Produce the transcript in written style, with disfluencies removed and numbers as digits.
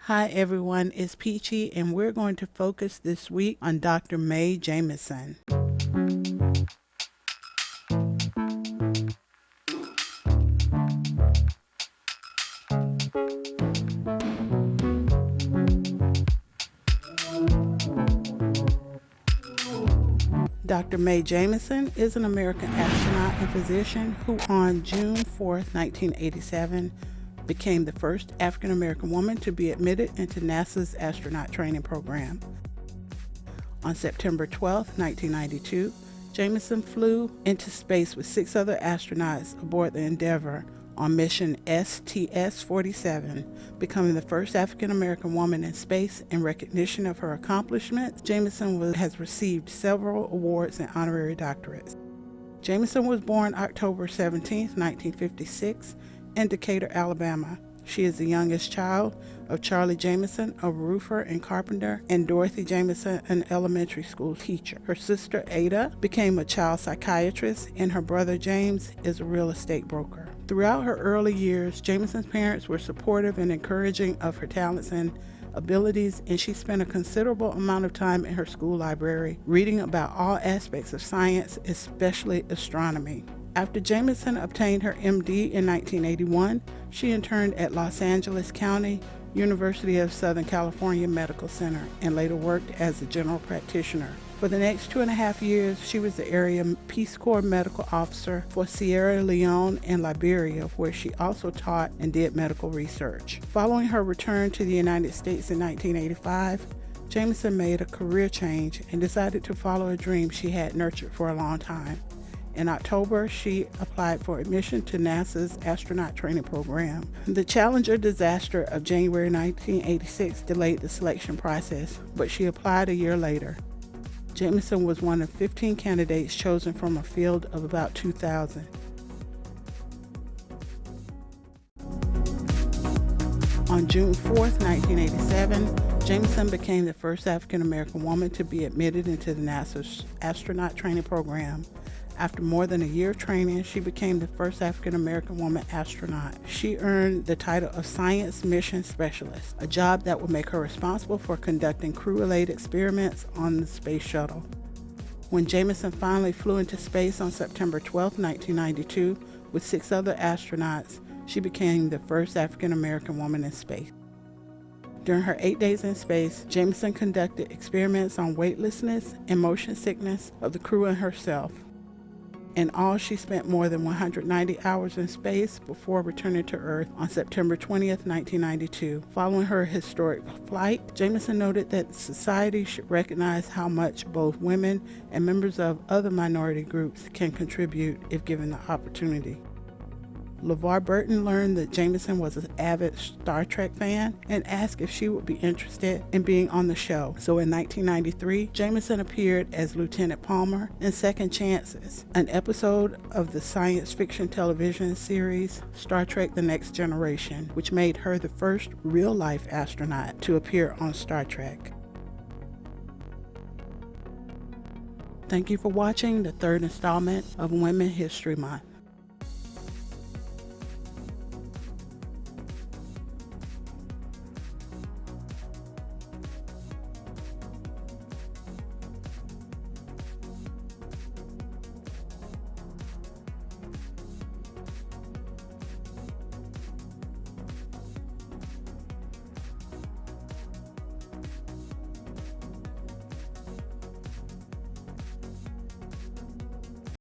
Hi everyone, it's Peachy and we're going to focus this week on Dr. Mae Jemison. Dr. Mae Jemison is an American astronaut and physician who on June 4, 1987, became the first African American woman to be admitted into NASA's astronaut training program. On September 12, 1992, Jemison flew into space with 6 other astronauts aboard the Endeavour on mission STS-47, becoming the first African American woman in space. In recognition of her accomplishments, Jemison has received several awards and honorary doctorates. Jemison was born October 17, 1956, in Decatur, Alabama. She is the youngest child of Charlie Jemison, a roofer and carpenter, and Dorothy Jemison, an elementary school teacher. Her sister Ada became a child psychiatrist, and her brother James is a real estate broker. Throughout her early years, Jemison's parents were supportive and encouraging of her talents and abilities, and she spent a considerable amount of time in her school library reading about all aspects of science, especially astronomy. After Jemison obtained her MD in 1981, she interned at Los Angeles County University of Southern California Medical Center and later worked as a general practitioner. For the next 2.5 years, she was the area Peace Corps medical officer for Sierra Leone and Liberia, where she also taught and did medical research. Following her return to the United States in 1985, Jemison made a career change and decided to follow a dream she had nurtured for a long time. In October, she applied for admission to NASA's astronaut training program. The Challenger disaster of January 1986 delayed the selection process, but she applied a year later. Jemison was one of 15 candidates chosen from a field of about 2,000. On June 4, 1987, Jemison became the first African American woman to be admitted into the NASA's astronaut training program. After more than a year of training, she became the first African American woman astronaut. She earned the title of Science Mission Specialist, a job that would make her responsible for conducting crew-related experiments on the space shuttle. When Jemison finally flew into space on September 12, 1992, with 6 other astronauts, she became the first African American woman in space. During her 8 days in space, Jemison conducted experiments on weightlessness and motion sickness of the crew and herself. In all, she spent more than 190 hours in space before returning to Earth on September 20th, 1992. Following her historic flight, Jemison noted that society should recognize how much both women and members of other minority groups can contribute if given the opportunity. LeVar Burton learned that Jemison was an avid Star Trek fan and asked if she would be interested in being on the show. So in 1993, Jemison appeared as Lieutenant Palmer in Second Chances, an episode of the science fiction television series Star Trek: The Next Generation, which made her the first real-life astronaut to appear on Star Trek. Thank you for watching the 3rd installment of Women History Month.